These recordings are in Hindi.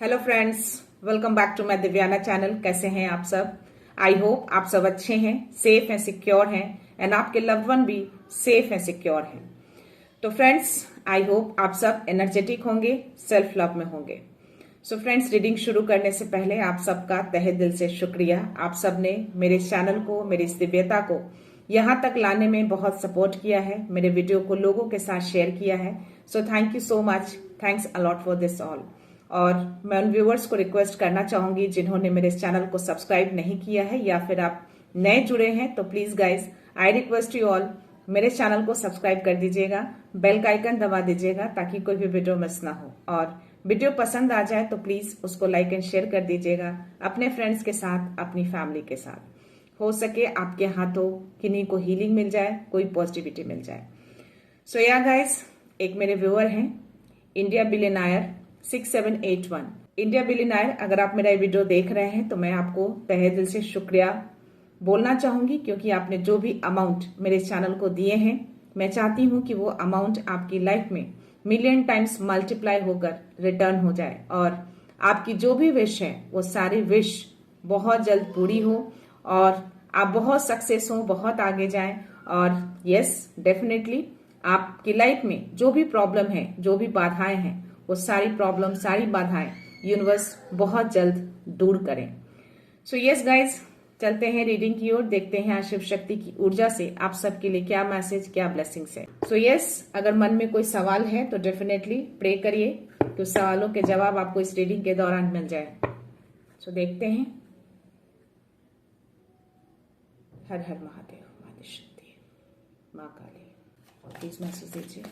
Hello friends, welcome back to my Divyana channel. कैसे हैं आप सब? आई होप आप सब अच्छे हैं, सेफ हैं, सिक्योर हैं एंड आपके लव्ड वन भी सेफ हैं, सिक्योर हैं। तो फ्रेंड्स, आई होप आप सब एनर्जेटिक होंगे, सेल्फ लव में होंगे। सो फ्रेंड्स, रीडिंग शुरू करने से पहले आप सबका तहे दिल से शुक्रिया। आप सब ने मेरे चैनल को, मेरी इस दिव्यता को यहाँ तक लाने में बहुत सपोर्ट किया है, मेरे वीडियो को लोगों के साथ शेयर किया है। So thank you so much, thanks a lot for this all. और मैं उन व्यूअर्स को रिक्वेस्ट करना चाहूंगी जिन्होंने मेरे इस चैनल को सब्सक्राइब नहीं किया है या फिर आप नए जुड़े हैं, तो please guys I request you all, मेरे चैनल को सब्सक्राइब कर दीजिएगा, बेल का आइकन दबा दीजिएगा ताकि कोई भी वीडियो मिस ना हो। और वीडियो पसंद आ जाए तो प्लीज उसको लाइक एंड शेयर कर दीजिएगा अपने फ्रेंड्स के साथ, अपनी फैमिली के साथ। हो सके आपके हाथों किन्हीं को हीलिंग मिल जाए, कोई पॉजिटिविटी मिल जाए। सो या गाइज, एक मेरे व्यूअर हैं इंडिया बिलियनायर 6781। इंडिया बिलियनायर, अगर आप मेरा वीडियो देख रहे हैं तो मैं आपको तहे दिल से शुक्रिया बोलना चाहूंगी, क्योंकि आपने जो भी अमाउंट मेरे चैनल को दिए हैं, मैं चाहती हूं कि वो अमाउंट आपकी लाइफ में मिलियन टाइम्स मल्टीप्लाई होकर रिटर्न हो जाए और आपकी जो भी विश है वो सारी विश बहुत जल्द पूरी हो और आप बहुत सक्सेस हो, बहुत आगे जाएं। और यस, डेफिनेटली आपकी लाइफ में जो भी प्रॉब्लम है, जो भी बाधाएं हैं, वो सारी प्रॉब्लम, सारी बाधाएं यूनिवर्स बहुत जल्द दूर करें। सो यस गाइज, चलते हैं रीडिंग की ओर, देखते हैं आज शिव शक्ति की ऊर्जा से आप सबके लिए क्या मैसेज, क्या ब्लेसिंग्स है। सो यस, अगर मन में कोई सवाल है तो डेफिनेटली प्रे करिए कि उस सवालों के जवाब आपको इस रीडिंग के दौरान मिल जाए। सो देखते हैं। हर हर महादेव, माता शक्ति, माँ काली, प्लीज मैसेज दीजिए।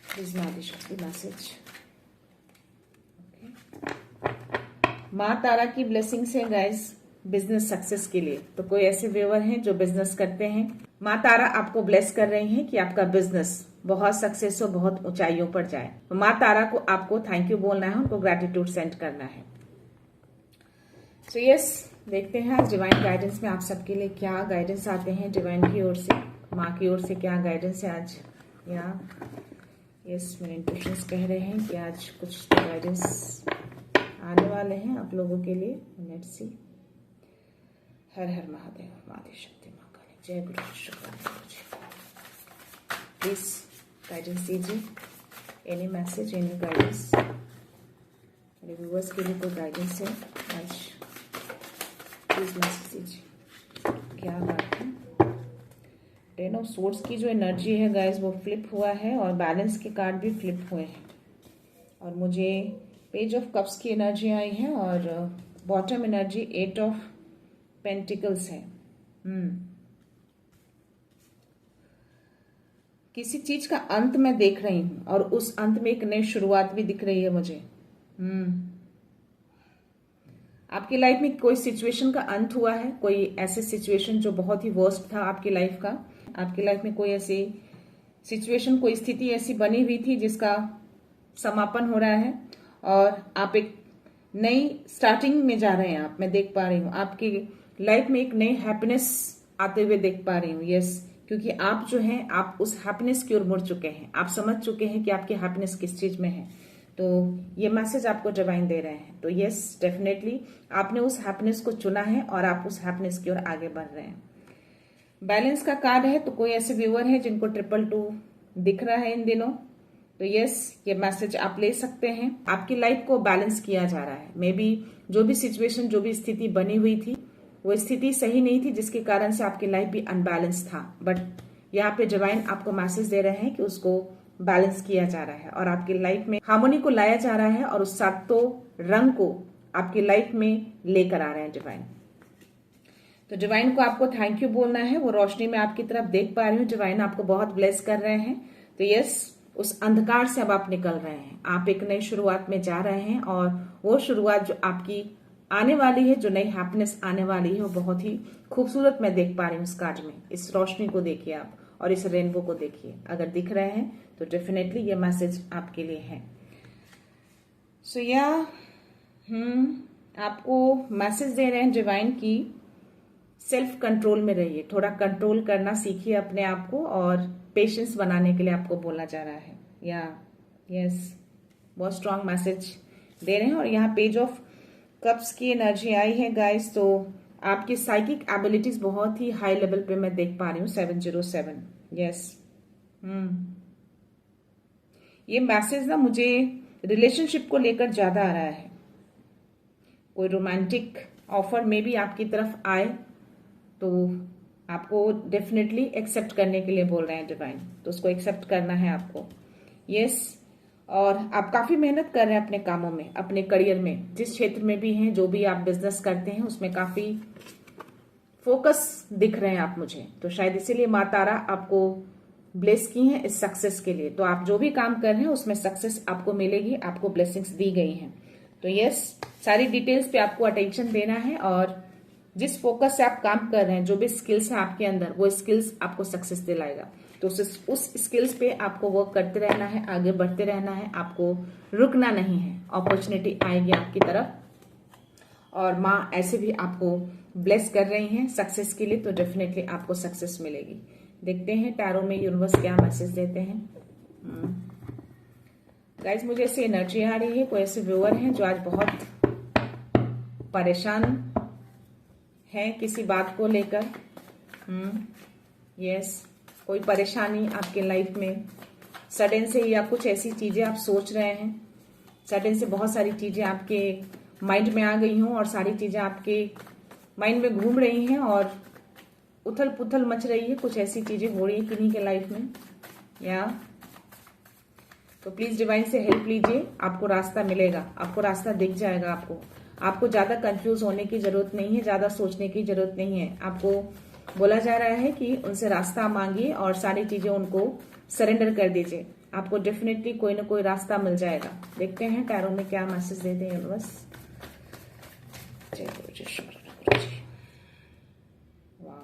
प्लीज माता शक्ति मैसेज। माँ तारा की ब्लेसिंग से गाइस बिजनेस सक्सेस के लिए, तो कोई ऐसे व्यूअर हैं जो बिजनेस करते हैं, माँ तारा आपको ब्लेस कर रही हैं कि आपका बिजनेस बहुत सक्सेस हो, बहुत ऊंचाइयों पर जाए। तो माँ तारा को आपको थैंक यू बोलना है, उनको ग्रेटिट्यूड सेंड करना है। सो यस, देखते हैं आज डिवाइन गाइडेंस में आप सबके लिए क्या गाइडेंस आते हैं डिवाइन की ओर से, माँ की ओर से क्या गाइडेंस है आज। या यस, मेरे इंट्यूशंस कह रहे हैं कि आज कुछ गाइडेंस आने वाले हैं आप लोगों के लिए। Let's see. हर हर महादेव, माता शक्ति, माँ काली, जय गुरु शुक्र जी। प्लीज गाइडेंस दीजिए, एनी मैसेज, एनी गाइडेंस मेरे व्यूअर्स के लिए। कोई गाइडेंस है आज, प्लीज मैसेज दीजिए। क्या बात है। 10 ऑफ सोर्ड्स की जो एनर्जी है गाइस वो फ्लिप हुआ है और बैलेंस के कार्ड भी फ्लिप हुए हैं और मुझे पेज ऑफ कप्स की एनर्जी आई है और बॉटम एनर्जी 8 ऑफ पेंटिकल्स है। किसी चीज का अंत मैं देख रही हूं और उस अंत में एक नई शुरुआत भी दिख रही है मुझे। आपकी लाइफ में कोई सिचुएशन का अंत हुआ है, कोई ऐसे सिचुएशन जो बहुत ही वर्स्ट था आपकी लाइफ का। आपकी लाइफ में कोई ऐसी सिचुएशन, कोई स्थिति ऐसी बनी हुई थी जिसका समापन हो रहा है और आप एक नई स्टार्टिंग में जा रहे हैं। आप, मैं देख पा रही हूँ आपकी लाइफ में एक नई हैप्पीनेस आते हुए देख पा रही हूँ। यस, क्योंकि आप जो हैं, आप उस हैप्पीनेस की ओर मुड़ चुके हैं, आप समझ चुके हैं कि आपकी हैप्पीनेस किस चीज में है। तो ये मैसेज आपको डिवाइन दे रहे हैं। तो यस, डेफिनेटली आपने उस हैप्पीनेस को चुना है और आप उस हैप्पीनेस की ओर आगे बढ़ रहे हैं। बैलेंस का कार्ड है, तो कोई ऐसे व्यूअर है जिनको 222 दिख रहा है इन दिनों, तो यस, ये मैसेज आप ले सकते हैं। आपकी लाइफ को बैलेंस किया जा रहा है। मे बी जो भी सिचुएशन, जो भी स्थिति बनी हुई थी, वो स्थिति सही नहीं थी जिसके कारण से आपकी लाइफ भी अनबैलेंस था, बट यहाँ पे डिवाइन आपको मैसेज दे रहे हैं कि उसको बैलेंस किया जा रहा है और आपकी लाइफ में हार्मोनी को लाया जा रहा है और उस सातों रंग को आपकी लाइफ में लेकर आ रहे हैं डिवाइन। तो डिवाइन को आपको थैंक यू बोलना है। वो रोशनी में आपकी तरफ देख पा रही हूँ, डिवाइन आपको बहुत ब्लेस कर रहे हैं। तो यस, उस अंधकार से अब आप निकल रहे हैं, आप एक नई शुरुआत में जा रहे हैं और वो शुरुआत जो आपकी आने वाली है, जो नई हैप्पीनेस आने वाली है, वो बहुत ही खूबसूरत मैं देख पा रही हूँ इस कार्ड में। इस रोशनी को देखिए आप और इस रेनबो को देखिए, अगर दिख रहे हैं तो डेफिनेटली ये मैसेज आपके लिए है। सो या आपको मैसेज दे रहे हैं डिवाइन की सेल्फ कंट्रोल में रहिए, थोड़ा कंट्रोल करना सीखिए अपने आप को और पेशेंस बनाने के लिए आपको बोला जा रहा है। या यस, बहुत स्ट्रांग मैसेज दे रहे हैं। और यहाँ पेज ऑफ कप्स की एनर्जी आई है गाइस, तो आपकी साइकिक एबिलिटीज बहुत ही हाई लेवल पे मैं देख पा रही हूँ। 707, यस। ये मैसेज ना मुझे रिलेशनशिप को लेकर ज्यादा आ रहा है। कोई रोमांटिक ऑफर में भी आपकी तरफ आए तो आपको डेफिनेटली एक्सेप्ट करने के लिए बोल रहे हैं डिवाइन, तो उसको एक्सेप्ट करना है आपको। यस, और आप काफी मेहनत कर रहे हैं अपने कामों में, अपने करियर में, जिस क्षेत्र में भी हैं, जो भी आप बिजनेस करते हैं उसमें काफी फोकस दिख रहे हैं आप मुझे। तो शायद इसीलिए माँ तारा आपको ब्लेस की हैं इस सक्सेस के लिए। तो आप जो भी काम कर रहे हैं उसमें सक्सेस आपको मिलेगी, आपको ब्लेसिंग्स दी गई हैं। तो यस, सारी डिटेल्स पे आपको अटेंशन देना है और जिस फोकस से आप काम कर रहे हैं, जो भी स्किल्स है आपके अंदर, वो स्किल्स आपको सक्सेस दिलाएगा। तो उस स्किल्स पे आपको वर्क करते रहना है, आगे बढ़ते रहना है, आपको रुकना नहीं है। अपॉर्चुनिटी आएगी आपकी तरफ और माँ ऐसे भी आपको ब्लेस कर रही हैं सक्सेस के लिए, तो डेफिनेटली आपको सक्सेस मिलेगी। देखते हैं टैरो में यूनिवर्स क्या मैसेज देते हैं। गाइस, मुझे ऐसी एनर्जी आ रही है, कोई ऐसे व्यूअर हैं जो आज बहुत परेशान हैं किसी बात को लेकर। यस, कोई परेशानी आपके लाइफ में सडन से, या कुछ ऐसी चीजें आप सोच रहे हैं, सडन से बहुत सारी चीजें आपके माइंड में आ गई हों और सारी चीजें आपके माइंड में घूम रही हैं और उथल पुथल मच रही है, कुछ ऐसी चीजें हो रही है किन्हीं के लाइफ में। या तो प्लीज डिवाइन से हेल्प लीजिए, आपको रास्ता मिलेगा, आपको रास्ता दिख जाएगा। आपको ज्यादा कंफ्यूज होने की जरूरत नहीं है, ज्यादा सोचने की जरूरत नहीं है। आपको बोला जा रहा है कि उनसे रास्ता मांगिए और सारी चीजें उनको सरेंडर कर दीजिए, आपको डेफिनेटली कोई ना कोई रास्ता मिल जाएगा। देखते हैं टैरो में क्या मैसेज देते हैं यूनिवर्स। जय गुरु जी। वाह,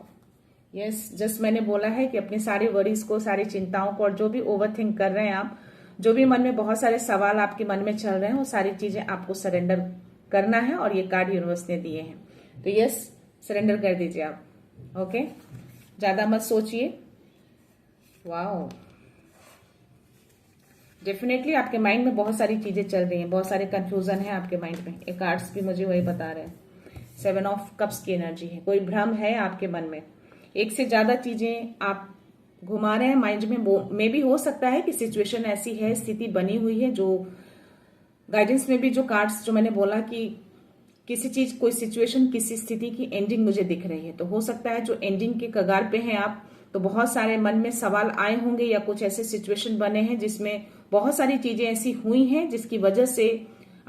यस, जस्ट मैंने बोला है कि अपने सारे वरीज को, सारी चिंताओं को, और जो भी ओवर थिंक कर रहे हैं आप, जो भी मन में बहुत सारे सवाल आपके मन में चल रहे हैं, वो सारी चीजें आपको सरेंडर करना है और ये कार्ड यूनिवर्स ने दिए हैं। तो यस, सरेंडर कर दीजिए आप। ओके, ज्यादा मत सोचिए। वाओ, डेफिनेटली आपके माइंड में बहुत सारी चीजें चल रही हैं, बहुत सारे कंफ्यूजन है आपके माइंड में। ये कार्ड्स भी मुझे वही बता रहे हैं। 7 ऑफ कप्स की एनर्जी है, कोई भ्रम है आपके मन में, एक से ज्यादा चीजें आप घुमा रहे हैं माइंड में भी हो सकता है कि सिचुएशन ऐसी है, स्थिति बनी हुई है, जो गाइडेंस में भी जो कार्ड्स जो मैंने बोला कि किसी चीज, कोई सिचुएशन, किसी स्थिति की एंडिंग मुझे दिख रही है। तो हो सकता है जो एंडिंग के कगार पे हैं आप, तो बहुत सारे मन में सवाल आए होंगे या कुछ ऐसे सिचुएशन बने हैं जिसमें बहुत सारी चीजें ऐसी हुई हैं जिसकी वजह से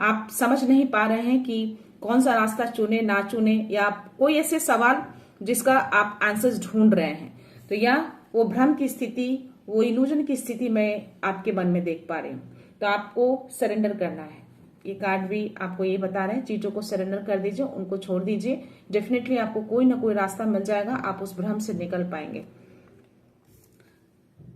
आप समझ नहीं पा रहे हैं कि कौन सा रास्ता चुने ना चुने, या कोई ऐसे सवाल जिसका आप आंसर्स ढूंढ रहे हैं। तो या वो भ्रम की स्थिति, वो इल्यूजन की स्थिति मैं आपके मन में देख पा रही हूँ। तो आपको सरेंडर करना है। ये कार्ड भी आपको ये बता रहे हैं, चीजों को सरेंडर कर दीजिए, उनको छोड़ दीजिए, डेफिनेटली आपको कोई ना कोई रास्ता मिल जाएगा, आप उस भ्रम से निकल पाएंगे।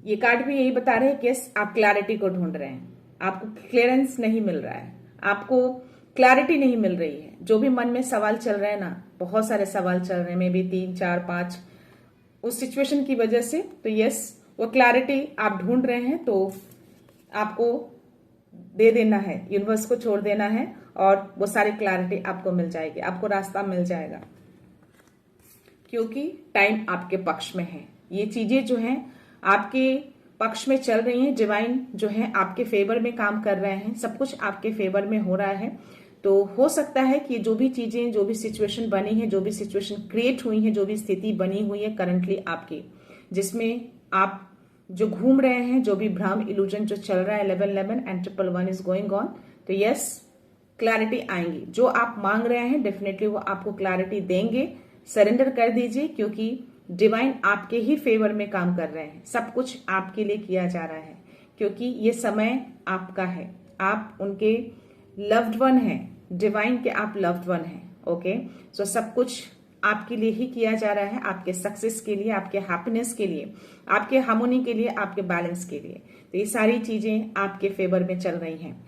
ये कार्ड भी यही बता रहे हैं कि आप क्लैरिटी को ढूंढ रहे हैं, आपको क्लियरेंस नहीं मिल रहा है, आपको क्लैरिटी नहीं मिल रही है। जो भी मन में सवाल चल रहे हैं ना, बहुत सारे सवाल चल रहे हैं, मे बी 3, 4, 5, उस सिचुएशन की वजह से। तो यस, वो क्लैरिटी आप ढूंढ रहे हैं, तो आपको दे देना है, यूनिवर्स को छोड़ देना है और वो सारी क्लैरिटी आपको मिल जाएगी, आपको रास्ता मिल जाएगा, क्योंकि टाइम आपके पक्ष में है। ये चीजें जो हैं आपके पक्ष में चल रही हैं, डिवाइन जो है आपके फेवर में काम कर रहे हैं, सब कुछ आपके फेवर में हो रहा है। तो हो सकता है कि जो भी चीजें, जो भी सिचुएशन बनी है, जो भी सिचुएशन क्रिएट हुई है, जो भी स्थिति बनी हुई है करंटली आपकी, जिसमें आप जो घूम रहे हैं, जो भी भ्रम इल्यूजन जो चल रहा है, 1111 एंड 111 इज गोइंग ऑन। तो यस, क्लैरिटी आएंगी, जो आप मांग रहे हैं डेफिनेटली वो आपको क्लैरिटी देंगे। सरेंडर कर दीजिए, क्योंकि डिवाइन आपके ही फेवर में काम कर रहे हैं, सब कुछ आपके लिए किया जा रहा है, क्योंकि ये समय आपका है, आप उनके लव्ड वन हैं, डिवाइन के आप लव्ड वन हैं। ओके, सो सब कुछ आपके लिए ही किया जा रहा है, आपके सक्सेस के लिए, आपके हैप्पीनेस के लिए, आपके हार्मोनी के लिए, आपके बैलेंस के लिए। तो ये सारी चीजें आपके फेवर में चल रही हैं।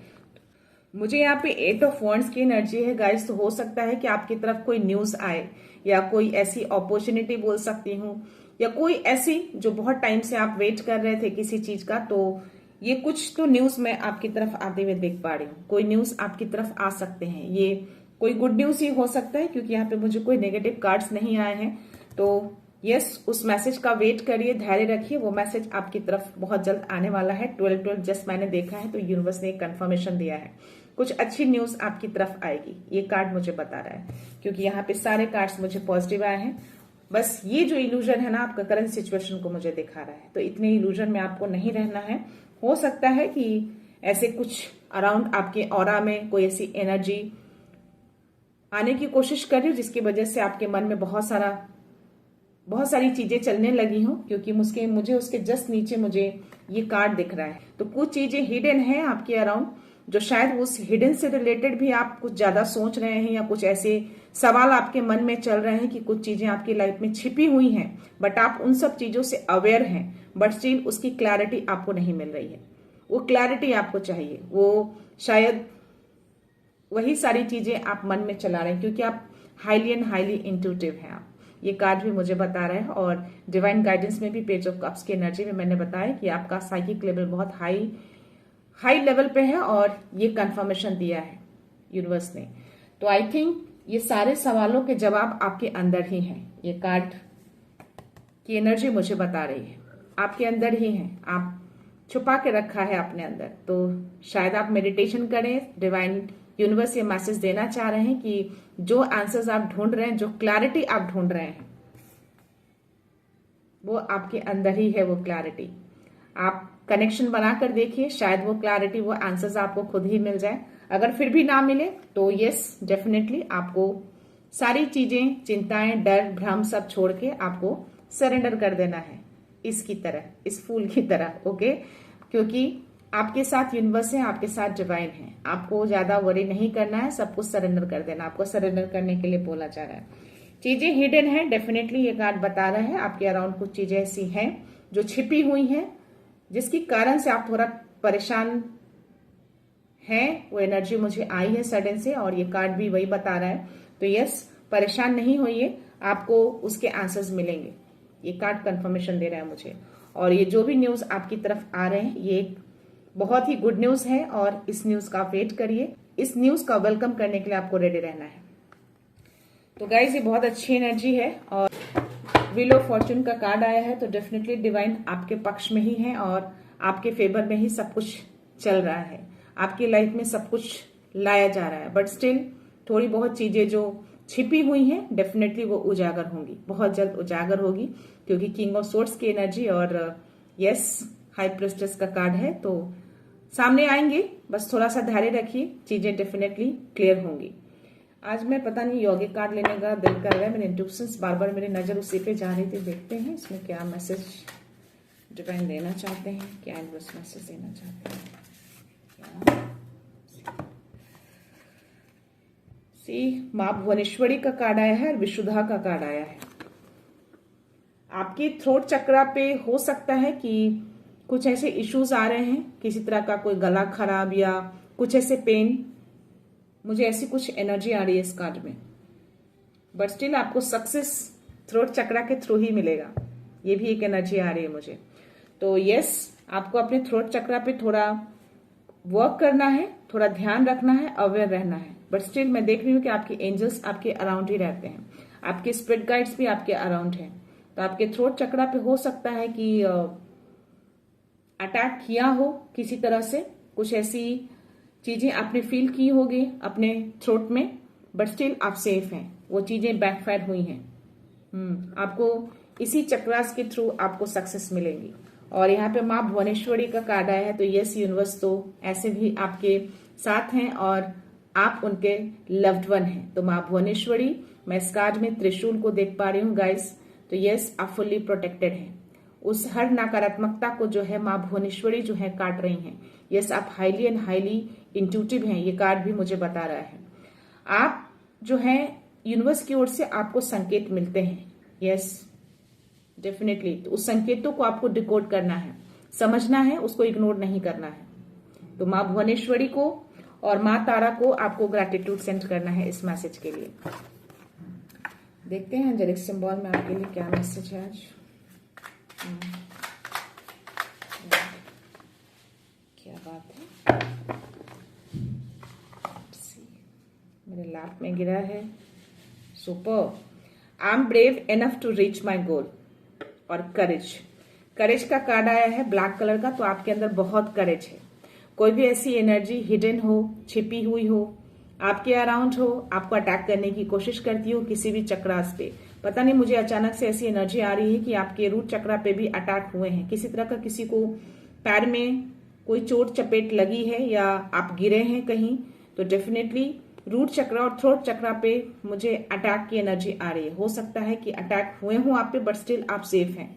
मुझे यहाँ पे 8 ऑफ वॉन्ड्स की एनर्जी है गाइस। तो हो सकता है कि आपकी तरफ कोई न्यूज आए, या कोई ऐसी अपॉर्चुनिटी बोल सकती हूँ, या कोई ऐसी जो बहुत टाइम से आप वेट कर रहे थे किसी चीज का, तो ये कुछ तो न्यूज मैं आपकी तरफ आते हुए देख पा रही हूँ। कोई न्यूज आपकी तरफ आ सकते हैं, ये कोई गुड न्यूज ही हो सकता है क्योंकि यहाँ पे मुझे कोई नेगेटिव कार्ड्स नहीं आए हैं। तो यस, उस मैसेज का वेट करिए, धैर्य रखिए, वो मैसेज आपकी तरफ बहुत जल्द आने वाला है। 12 जस्ट मैंने देखा है तो यूनिवर्स ने एक कंफर्मेशन दिया है, कुछ अच्छी न्यूज आपकी तरफ आएगी, ये कार्ड मुझे बता रहा है क्योंकि यहाँ पे सारे कार्ड्स मुझे पॉजिटिव आए हैं। बस ये जो इल्यूजन है ना आपका करंट सिचुएशन को मुझे दिखा रहा है, तो इतने इल्यूजन में आपको नहीं रहना है। हो सकता है कि ऐसे कुछ अराउंड आपके ऑरा में कोई ऐसी एनर्जी आने की कोशिश कर रही हो जिसकी वजह से आपके मन में बहुत सारी चीजें चलने लगी हो, क्योंकि मुझे उसके जस्ट नीचे मुझे ये कार्ड दिख रहा है। तो कुछ चीजें हिडन है आपके अराउंड, जो शायद उस हिडन से रिलेटेड भी आप कुछ ज्यादा सोच रहे हैं, या कुछ ऐसे सवाल आपके मन में चल रहे हैं कि कुछ चीजें आपकी लाइफ में छिपी हुई हैं, बट आप उन सब चीजों से अवेयर हैं, बट स्टिल उसकी क्लैरिटी आपको नहीं मिल रही है। वो क्लैरिटी आपको चाहिए, वो शायद वही सारी चीजें आप मन में चला रहे हैं क्योंकि आप हाईली एंड हाईली इंट्यूटिव हैं आप। ये कार्ड भी मुझे बता रहा है, और डिवाइन गाइडेंस में भी पेज ऑफ कप्स की एनर्जी में मैंने बताया कि आपका साइकिक लेवल बहुत हाई लेवल पे है, और ये कंफर्मेशन दिया है यूनिवर्स ने। तो आई थिंक ये सारे सवालों के जवाब आपके अंदर ही हैं। ये कार्ड की एनर्जी मुझे बता रही है आपके अंदर ही है, आप छुपा के रखा है अपने अंदर। तो शायद आप मेडिटेशन करें, डिवाइन यूनिवर्स ये मैसेज देना चाह रहे हैं कि जो आंसर्स आप ढूंढ रहे हैं, जो क्लैरिटी आप ढूंढ रहे हैं, वो आपके अंदर ही है। वो क्लैरिटी आप कनेक्शन बनाकर देखिए, शायद वो क्लैरिटी, वो आंसर्स आपको खुद ही मिल जाए। अगर फिर भी ना मिले तो यस, डेफिनेटली आपको सारी चीजें, चिंताएं, डर, भ्रम सब छोड़ के आपको सरेंडर कर देना है, इसकी तरह, इस फूल की तरह। ओके, क्योंकि आपके साथ यूनिवर्स है, आपके साथ डिवाइन है, आपको ज्यादा वरी नहीं करना है, सब कुछ सरेंडर कर देना। आपको सरेंडर करने के लिए बोला जा रहा है। चीजें हिडन है, डेफिनेटली ये कार्ड बता रहा है आपके अराउंड कुछ चीजें ऐसी हैं जो छिपी हुई हैं, जिसकी कारण से आप थोड़ा परेशान हैं। वो एनर्जी मुझे आई है सडन से, और ये कार्ड भी वही बता रहा है। तो यस, परेशान नहीं होइए, आपको उसके आंसर्स मिलेंगे। ये कार्ड कंफर्मेशन दे रहा है मुझे, और ये जो भी न्यूज आपकी तरफ आ रहे हैं, ये एक बहुत ही गुड न्यूज है, और इस न्यूज का वेट करिए। इस न्यूज का वेलकम करने के लिए आपको रेडी रहना है। तो गाइज, ये बहुत अच्छी एनर्जी है, और व्हील ऑफ फॉर्च्यून का कार्ड आया है, तो डेफिनेटली डिवाइन आपके पक्ष में ही है, और आपके फेवर में ही सब कुछ चल रहा है। आपकी लाइफ में सब कुछ लाया जा रहा है, बट स्टिल थोड़ी बहुत चीजें जो छिपी हुई हैं, डेफिनेटली वो उजागर होंगी, बहुत जल्द उजागर होगी, क्योंकि किंग ऑफ सोर्ड्स की एनर्जी और यस, हाई प्रिस्टेस का कार्ड है, तो सामने आएंगे। बस थोड़ा सा धैर्य रखिए, चीजें डेफिनेटली क्लियर होंगी। आज मैं पता नहीं यौगिक कार्ड लेने का दिल कर रहा है, मेरे इंट्यूशंस बार बार मेरी नजर उसी पे जा रही थी। देखते हैं इसमें क्या मैसेज डिवाइन देना चाहते हैं, क्या यूनिवर्स मैसेज देना चाहते हैं। मां भुवनेश्वरी का कार्ड आया है और विशुद्धा का कार्ड आया है। आपके थ्रोट चक्रा पे हो सकता है कि कुछ ऐसे इश्यूज आ रहे हैं, किसी तरह का कोई गला खराब या कुछ ऐसे पेन, मुझे ऐसी कुछ एनर्जी आ रही है इस कार्ड में, बट स्टिल आपको सक्सेस थ्रोट चक्रा के थ्रू ही मिलेगा, ये भी एक एनर्जी आ रही है मुझे। तो यस, आपको अपने थ्रोट चक्रा पे थोड़ा वर्क करना है, थोड़ा ध्यान रखना है, अवेयर रहना है, बट स्टिल मैं देख रही हूँ कि आपके एंजल्स आपके अराउंड ही रहते हैं, आपके स्पिरिट गाइड्स भी आपके अराउंड हैं। तो आपके थ्रोट चक्रा पे हो सकता है कि अटैक किया हो किसी तरह से, कुछ ऐसी चीजें आपने फील की होगी अपने थ्रोट में, बट स्टिल आप सेफ हैं, वो चीजें बैकफायर हुई हैं। आपको इसी चक्रास के थ्रू आपको सक्सेस मिलेंगी। और यहाँ पे माँ भुवनेश्वरी का कार्ड आया है, तो यस, यूनिवर्स तो ऐसे भी आपके साथ हैं और आप उनके लव्ड वन हैं। तो माँ भुवनेश्वरी, मैं इस कार्ड में त्रिशूल को देख पा रही हूँ गाइस, तो यस, आप फुल्ली प्रोटेक्टेड हैं। उस हर नकारात्मकता को जो है माँ भुवनेश्वरी जो है काट रही हैं। यस, आप हाईली एंड हाईली इंट्यूटिव हैं, ये कार्ड भी मुझे बता रहा है। आप जो है यूनिवर्स की ओर से आपको संकेत मिलते हैं। यस, डेफिनेटली, तो उस संकेतों को आपको डिकोड करना है, समझना है, उसको इग्नोर नहीं करना है। तो माँ भुवनेश्वरी को और माँ तारा को आपको ग्रैटिट्यूड सेंड करना है इस मैसेज के लिए। देखते हैं एंजेलिक सिंबल में आपके लिए क्या मैसेज है आज। बात है, मेरे लैप में गिरा है। Super. I am brave enough to reach my goal. और करेज, करेज का कार्ड आया है ब्लैक कलर का, तो आपके अंदर बहुत करेज है। कोई भी ऐसी एनर्जी हिडन हो, छिपी हुई हो, आपके अराउंड हो, आपको अटैक करने की कोशिश करती हो किसी भी चक्रास पे। पता नहीं, मुझे अचानक से ऐसी एनर्जी आ रही है कि आपके रूट चक्रा पे भी अटैक हुए हैं। किसी तरह का किसी को पैर में कोई चोट चपेट लगी है या आप गिरे हैं कहीं, तो डेफिनेटली रूट चक्रा और थ्रोट चक्रा पे मुझे अटैक की एनर्जी आ रही है। हो सकता है कि अटैक हुए हों आप पे, बट स्टिल आप सेफ हैं।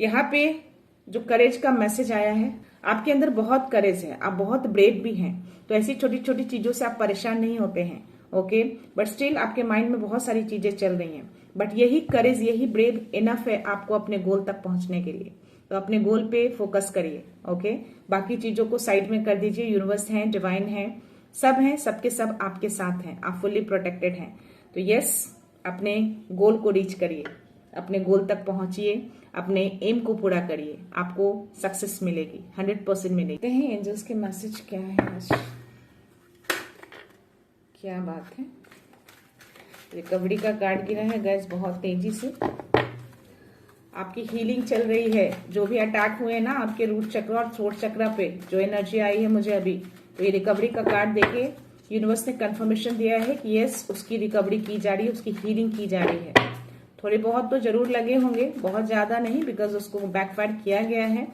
यहाँ पे जो करेज का मैसेज आया है, आपके अंदर बहुत करेज है, आप बहुत ब्रेव भी हैं। तो ऐसी छोटी छोटी चीजों से आप परेशान नहीं होते हैं, ओके। बट स्टिल आपके माइंड में बहुत सारी चीजें चल रही हैं, बट यही करेज, यही ब्रेव इनफ है आपको अपने गोल तक पहुंचने के लिए। तो अपने गोल पे फोकस करिए, ओके। बाकी चीजों को साइड में कर दीजिए। यूनिवर्स है, डिवाइन है, सब हैं, सबके सब आपके साथ हैं, आप फुल्ली प्रोटेक्टेड हैं। तो यस, अपने गोल को रीच करिए, अपने गोल तक पहुंचिए, अपने एम को पूरा करिए, आपको सक्सेस मिलेगी, 100% मिलेगी। देखते हैं एंजल्स के मैसेज क्या है आज। क्या बात है, रिकवरी का कार्ड गिरा है गाइस, बहुत तेजी से आपकी हीलिंग चल रही है। जो भी अटैक हुए ना आपके रूट चक्र और थ्रोट चक्र पे, जो एनर्जी आई है मुझे अभी, तो ये रिकवरी का कार्ड देके यूनिवर्स ने कंफर्मेशन दिया है कि यस, उसकी रिकवरी की जा रही है, उसकी हीलिंग की जा रही है। थोड़े बहुत तो जरूर लगे होंगे, बहुत ज्यादा नहीं, बिकॉज उसको बैकफायर किया गया है।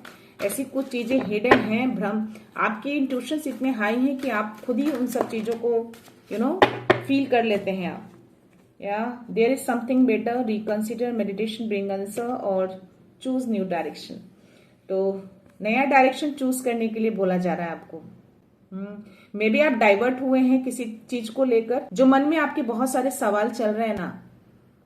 ऐसी कुछ चीजें हिडन हैं, भ्रम, आपके इंट्यूशंस इतने हाई हैं कि आप खुद ही उन सब चीजों को फील कर लेते हैं आप। या there is something better, reconsider, meditation, bring answer और चूज न्यू डायरेक्शन। तो नया डायरेक्शन चूज करने के लिए बोला जा रहा है आपको। मे बी आप डाइवर्ट हुए हैं किसी चीज को लेकर, जो मन में आपके बहुत सारे सवाल चल रहे हैं ना,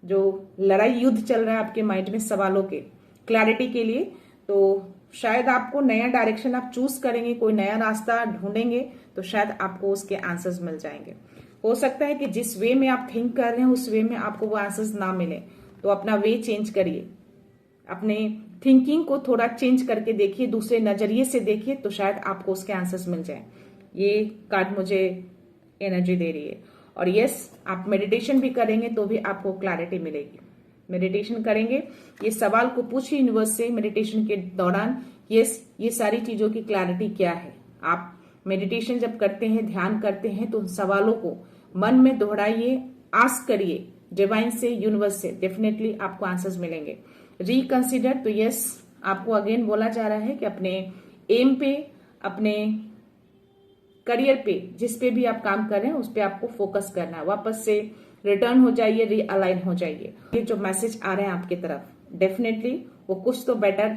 जो लड़ाई युद्ध चल रहा है आपके माइंड में सवालों के क्लैरिटी के लिए, तो शायद आपको नया डायरेक्शन आप चूज करेंगे, कोई नया रास्ता ढूंढेंगे, तो शायद आपको उसके आंसर्स मिल जाएंगे। हो सकता है कि जिस वे में आप थिंक कर रहे हैं उस वे में आपको वो आंसर्स ना मिले, तो अपना वे चेंज करिए, अपने थिंकिंग को थोड़ा चेंज करके देखिए, दूसरे नजरिए से देखिए, तो शायद आपको उसके आंसर्स मिल जाए। ये कार्ड मुझे एनर्जी दे रही है। और यस, आप मेडिटेशन भी करेंगे तो भी आपको क्लैरिटी मिलेगी। मेडिटेशन करेंगे, ये सवाल को पूछिए यूनिवर्स से मेडिटेशन के दौरान, यस, ये सारी चीजों की क्लैरिटी क्या है। आप मेडिटेशन जब करते हैं, ध्यान करते हैं, तो सवालों को मन में दोहराइए, आस्क करिए डिवाइन से, यूनिवर्स से, डेफिनेटली आपको आंसर्स मिलेंगे। रिकंसिडर, तो यस, आपको अगेन बोला जा रहा है कि अपने एम पे, अपने करियर पे, जिस पे भी आप काम कर रहे हैं उस पे आपको फोकस करना है। वापस से रिटर्न हो जाइए, रीअलाइन हो जाइए। ये जो मैसेज आ रहे हैं आपकी तरफ, डेफिनेटली वो कुछ तो बेटर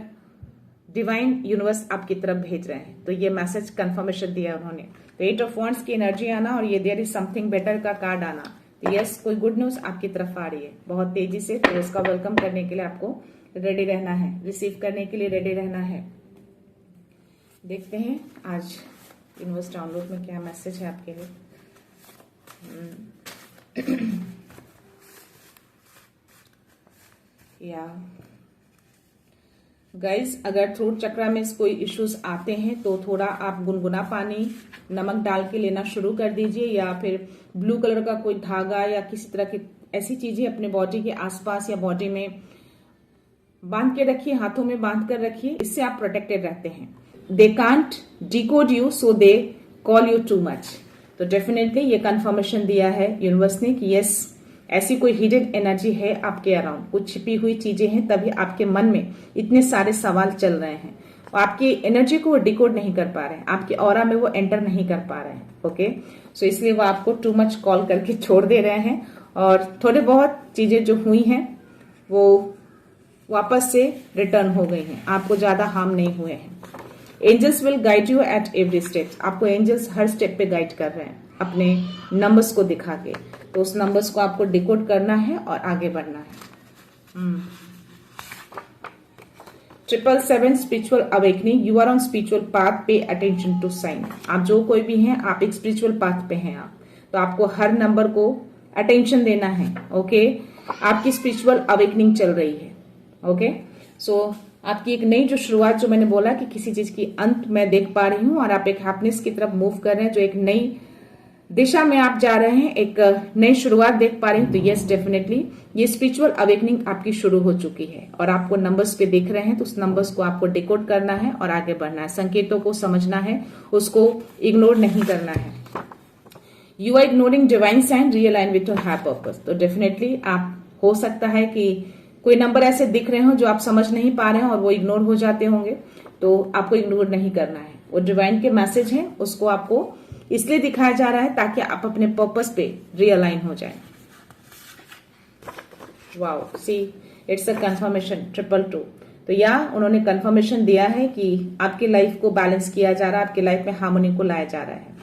डिवाइन यूनिवर्स आपकी तरफ भेज रहे हैं। तो ये मैसेज कंफर्मेशन दिया उन्होंने। तो 8 ऑफ वांड्स की एनर्जी आना और ये देयर इज समथिंग बेटर का कार्ड आना, तो यस, कोई गुड न्यूज आपकी तरफ आ रही है बहुत तेजी से। तो इसका वेलकम करने के लिए आपको रेडी रहना है, रिसीव करने के लिए रेडी रहना है। देखते हैं आज यूनिवर्स डाउनलोड में क्या मैसेज है आपके लिए। या गाइस, अगर थ्रोट चक्रा में कोई इश्यूज आते हैं तो थोड़ा आप गुनगुना पानी नमक डाल के लेना शुरू कर दीजिए, या फिर ब्लू कलर का कोई धागा या किसी तरह की ऐसी चीजें अपने बॉडी के आसपास या बॉडी में बांध के रखिए, हाथों में बांध कर रखिए, इससे आप प्रोटेक्टेड रहते हैं। They can't decode you, so they call you too much. तो डेफिनेटली ये कंफर्मेशन दिया है यूनिवर्स ने कि यस, ऐसी कोई हिडन एनर्जी है आपके अराउंड, कुछ छिपी हुई चीजें हैं, तभी आपके मन में इतने सारे सवाल चल रहे हैं और आपकी एनर्जी को वो डिकोड नहीं कर पा रहे हैं, आपके ऑरा में वो एंटर नहीं कर पा रहे हैं। ओके, सो इसलिए वो आपको टू मच कॉल करके छोड़ दे रहे हैं, और थोड़े बहुत चीजें जो हुई हैं वो वापस से रिटर्न हो गई हैं, आपको ज्यादा हार्म नहीं हुए हैं। Angels will guide you at every step, आपको एंजल्स हर स्टेप पे गाइड कर रहे हैं अपने नंबर्स को दिखा के। तो उस नंबर्स को आपको डिकोड करना है और आगे बढ़ना है। 777 spiritual awakening, you are on spiritual path, pay attention to sign. आप जो कोई भी हैं, आप एक स्पिरिचुअल पाथ पे हैं आप, तो आपको हर नंबर को अटेंशन देना है। ओके, आपकी स्पिरिचुअल अवेकनिंग चल रही है। ओके, सो आपकी एक नई जो शुरुआत, जो मैंने बोला कि किसी चीज की अंत मैं देख पा रही हूं और आप एक हैप्पीनेस की तरफ मूव कर रहे हैं, जो एक नई दिशा में आप जा रहे हैं, एक नई शुरुआत देख पा रहे हैं। तो यस, डेफिनेटली ये स्पिरिचुअल अवेकनिंग आपकी शुरू हो चुकी है और आपको नंबर्स पे दिख रहे हैं, तो उस नंबर्स को आपको डिकोड करना है और आगे बढ़ना है, संकेतों को समझना है, उसको इग्नोर नहीं करना है। You are ignoring divine sign, realign with your higher purpose. तो डेफिनेटली आप, हो सकता है कि कोई नंबर ऐसे दिख रहे हो जो आप समझ नहीं पा रहे हैं और वो इग्नोर हो जाते होंगे, तो आपको इग्नोर नहीं करना है। वो डिवाइन के मैसेज हैं, उसको आपको इसलिए दिखाया जा रहा है ताकि आप अपने पर्पस पे रियलाइन हो जाएं। Wow, see it's a confirmation 222। तो या उन्होंने कंफर्मेशन दिया है कि आपकी लाइफ को बैलेंस किया जा रहा है, आपकी लाइफ में हार्मोनी को लाया जा रहा है।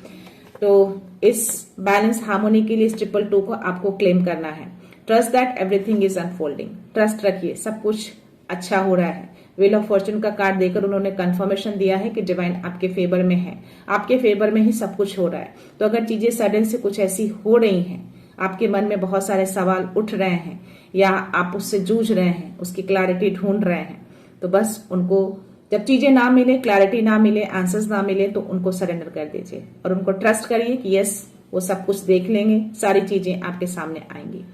तो इस बैलेंस हार्मोनी के लिए इस 222 को आपको क्लेम करना है। Trust that everything is unfolding. Trust रखिए, सब कुछ अच्छा हो रहा है। व्हील ऑफ फॉर्चून का कार्ड देकर उन्होंने कंफर्मेशन दिया है कि डिवाइन आपके फेवर में है, आपके फेवर में ही सब कुछ हो रहा है। तो अगर चीजें सडन से कुछ ऐसी हो रही हैं, आपके मन में बहुत सारे सवाल उठ रहे हैं या आप उससे जूझ रहे हैं, उसकी क्लैरिटी ढूंढ रहे हैं, तो बस उनको, जब चीजें ना मिले, क्लैरिटी ना मिले, आंसर्स ना मिले, तो उनको सरेंडर कर दीजिए और उनको ट्रस्ट करिए कि यस, वो सब कुछ देख लेंगे, सारी चीजें आपके सामने आएंगी।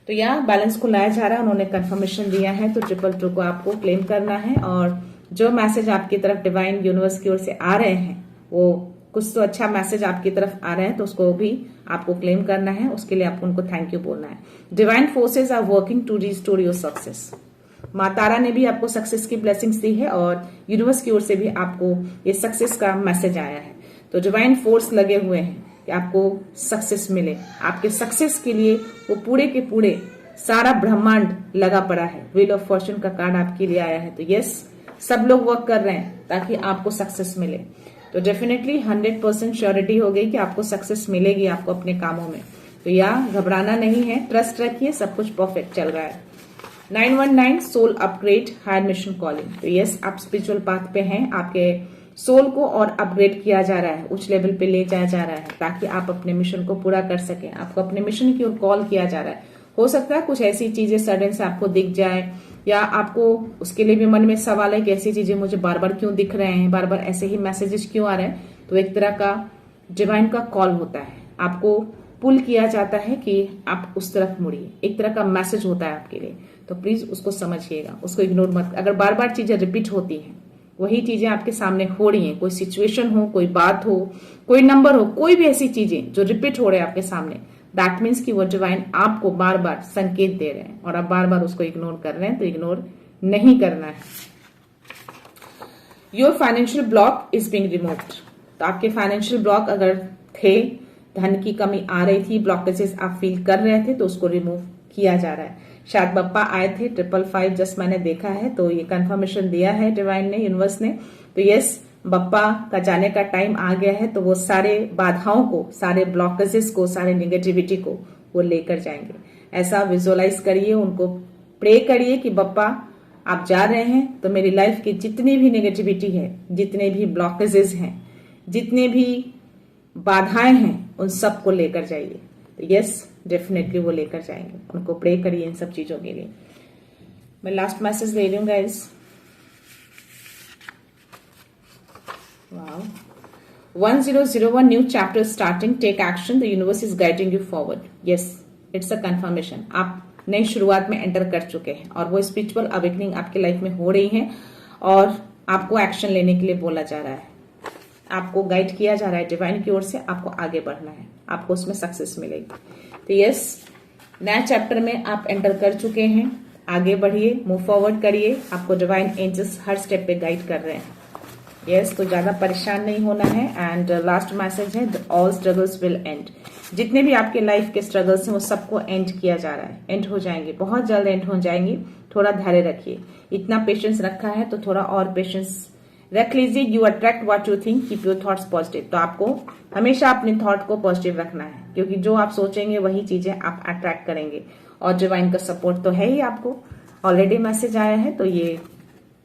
तो यहाँ बैलेंस को लाया जा रहा है, उन्होंने कंफर्मेशन दिया है। तो 222 को आपको क्लेम करना है और जो मैसेज आपकी तरफ डिवाइन यूनिवर्स की ओर से आ रहे हैं, वो कुछ तो अच्छा मैसेज आपकी तरफ आ रहे हैं, तो उसको भी आपको क्लेम करना है। उसके लिए आपको उनको थैंक यू बोलना है। Divine forces are working to restore your success. माँ तारा ने भी आपको सक्सेस की ब्लेसिंग्स दी है और यूनिवर्स की ओर से भी आपको ये सक्सेस का मैसेज आया है। तो डिवाइन फोर्स लगे हुए हैं कि आपको सक्सेस मिले। आपके सक्सेस के लिए वो पूरे के पूरे सारा ब्रह्मांड लगा पड़ा है। व्हील ऑफ फॉर्चून का कार्ड आपके लिए आया है। तो यस, सब लोग वर्क कर रहे हैं ताकि आपको सक्सेस मिले। तो डेफिनेटली 100% श्योरिटी हो गई कि आपको सक्सेस मिलेगी आपको अपने कामों में। तो या घबराना नहीं है, ट्रस्ट रखिए, सब कुछ परफेक्ट चल रहा है। 919 soul upgrade higher mission calling. तो यस, आप स्पिरिचुअल पाथ पे हैं, आपके सोल को और अपग्रेड किया जा रहा है, उच्च लेवल पे ले जाया जा रहा है ताकि आप अपने मिशन को पूरा कर सकें। आपको अपने मिशन की ओर कॉल किया जा रहा है। हो सकता है कुछ ऐसी चीजें सडन से आपको दिख जाए या आपको उसके लिए भी मन में सवाल है कि ऐसी चीजें मुझे बार बार क्यों दिख रहे हैं, बार बार ऐसे ही मैसेजेस क्यों आ रहे हैं। तो एक तरह का डिवाइन का कॉल होता है, आपको पुल किया जाता है कि आप उस तरफ मुड़िए, एक तरह का मैसेज होता है आपके लिए। तो प्लीज उसको समझिएगा, उसको इग्नोर मत। अगर बार बार चीजें रिपीट होती हैं, वही चीजें आपके सामने हो रही हैं, कोई सिचुएशन हो, कोई बात हो, कोई नंबर हो, कोई भी ऐसी चीजें जो रिपीट हो रहे हैं आपके सामने, दैट मीन्स कि वो डिवाइन आपको बार बार संकेत दे रहे हैं और आप बार बार उसको इग्नोर कर रहे हैं। तो इग्नोर नहीं करना है। Your financial block is being removed. तो आपके फाइनेंशियल ब्लॉक अगर थे, धन की कमी आ रही थी, ब्लॉकेजेस आप फील कर रहे थे, तो उसको रिमूव किया जा रहा है। शायद बप्पा आए थे 555, जस्ट मैंने देखा है, तो ये कंफर्मेशन दिया है डिवाइन ने, यूनिवर्स ने। तो यस, बप्पा का जाने का टाइम आ गया है। तो वो सारे बाधाओं को, सारे ब्लॉकेजेस को, सारे निगेटिविटी को वो लेकर जाएंगे। ऐसा विजुअलाइज करिए, उनको प्रे करिए कि बप्पा आप जा रहे हैं तो मेरी लाइफ की जितनी भी निगेटिविटी है, जितने भी ब्लॉकेजेस हैं, जितने भी बाधाएं हैं, उन सबको लेकर जाइए। तो यस, डेफिनेटली वो लेकर जाएंगे। उनको प्रे करिए इन सब चीजों के लिए। मैं लास्ट मैसेज दे रही हूँ guys. Wow, 1001 new chapter starting, take action, the universe is guiding you forward. Yes, it's a confirmation. आप नई शुरुआत में एंटर कर चुके हैं और वो स्पिरिचुअल अवेकनिंग आपके लाइफ में हो रही है और आपको एक्शन लेने के लिए बोला जा रहा है, आपको गाइड किया जा रहा है डिवाइन की ओर से। आपको आगे बढ़ना है, आपको उसमें सक्सेस मिलेगी। तो यस, नया चैप्टर में आप एंटर कर चुके हैं। आगे बढ़िए, मूव फॉरवर्ड करिए। आपको डिवाइन एंजल्स हर स्टेप पे गाइड कर रहे हैं। यस, तो ज्यादा परेशान नहीं होना है। एंड लास्ट मैसेज है, ऑल स्ट्रगल्स विल एंड। जितने भी आपके लाइफ के स्ट्रगल्स हैं वो सबको एंड किया जा रहा है, एंड हो जाएंगे, बहुत जल्द एंड हो जाएंगे। थोड़ा धैर्य रखिए। इतना पेशेंस रखा है तो थोड़ा और पेशेंस रख लीजिए। You attract what you think, keep your thoughts positive. तो आपको हमेशा अपने थॉट को पॉजिटिव रखना है, क्योंकि जो आप सोचेंगे वही चीजें आप अट्रैक्ट करेंगे। और डिवाइन का सपोर्ट तो है ही, आपको ऑलरेडी मैसेज आया है। तो ये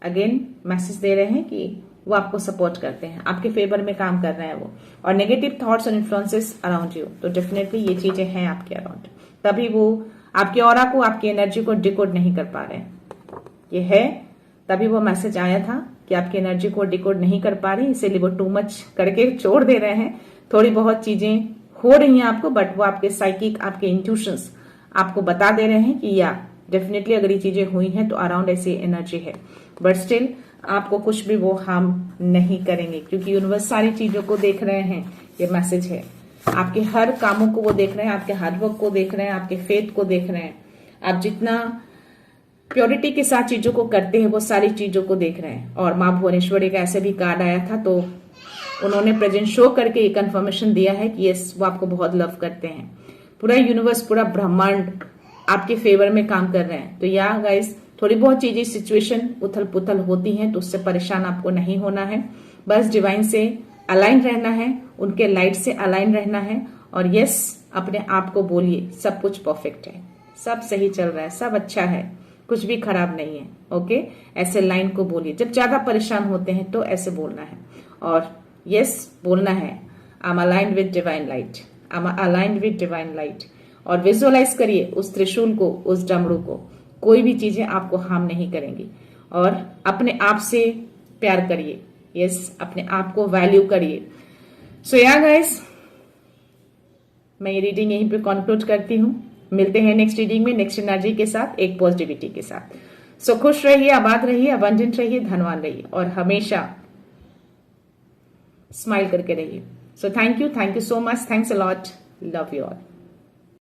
अगेन मैसेज दे रहे हैं कि वो आपको सपोर्ट करते हैं, आपके फेवर में काम कर रहे हैं वो। और नेगेटिव थॉट्स और इन्फ्लुएंसेस अराउंड यू, तो डेफिनेटली ये चीजें हैं आपके अराउंड, तभी वो आपके ऑरा को, आपकी एनर्जी को डिकोड नहीं कर पा रहे हैं। ये है तभी वो मैसेज आया था कि आपकी एनर्जी को डिकोड नहीं कर पा रहे, इसीलिए वो टू मच करके छोड़ दे रहे हैं। थोड़ी बहुत चीजें हो रही हैं आपको, बट वो आपके साइकिक, आपके इंट्यूशंस आपको बता दे रहे हैं कि या डेफिनेटली अगर ये चीजें हुई हैं तो अराउंड ऐसी एनर्जी है, बट स्टिल आपको कुछ भी वो हार्म नहीं करेंगे, क्योंकि यूनिवर्स सारी चीजों को देख रहे हैं। ये मैसेज है, आपके हर कामों को वो देख रहे हैं, आपके हार्डवर्क को देख रहे हैं, आपके फेथ को देख रहे हैं। आप जितना प्योरिटी के साथ चीजों को करते हैं वो सारी चीजों को देख रहे हैं। और माँ भुवनेश्वरी का ऐसे भी कार्ड आया था, तो उन्होंने प्रेजेंट शो करके ये कंफर्मेशन दिया है कि यस, वो आपको बहुत लव करते हैं। पूरा यूनिवर्स, पूरा ब्रह्मांड आपके फेवर में काम कर रहे हैं। तो या गाइस, थोड़ी बहुत चीजें, सिचुएशन उथल पुथल होती हैं, तो उससे परेशान आपको नहीं होना है। बस डिवाइन से अलाइन रहना है, उनके लाइट से अलाइन रहना है। और यस, अपने आप को बोलिए सब कुछ परफेक्ट है, सब सही चल रहा है, सब अच्छा है, कुछ भी खराब नहीं है। ओके, ऐसे लाइन को बोलिए। जब ज्यादा परेशान होते हैं तो ऐसे बोलना है। और यस बोलना है, I am aligned with divine light, I am aligned with divine light. और विजुअलाइज करिए उस त्रिशूल को, उस डमरू को। कोई भी चीजें आपको हार्म नहीं करेंगी। और अपने आप से प्यार करिए। यस, अपने आप को वैल्यू करिए। सो या गाइस, मैं ये रीडिंग यहीं पे कंक्लूड करती हूँ। मिलते हैं नेक्स्ट रीडिंग में, नेक्स्ट एनर्जी के साथ, एक पॉजिटिविटी के साथ। सो खुश रहिए, आबाद रहिए, अबंडेंट रहिए, धनवान रहिए और हमेशा स्माइल करके रहिए। So thank you so much, thanks a lot, love you all.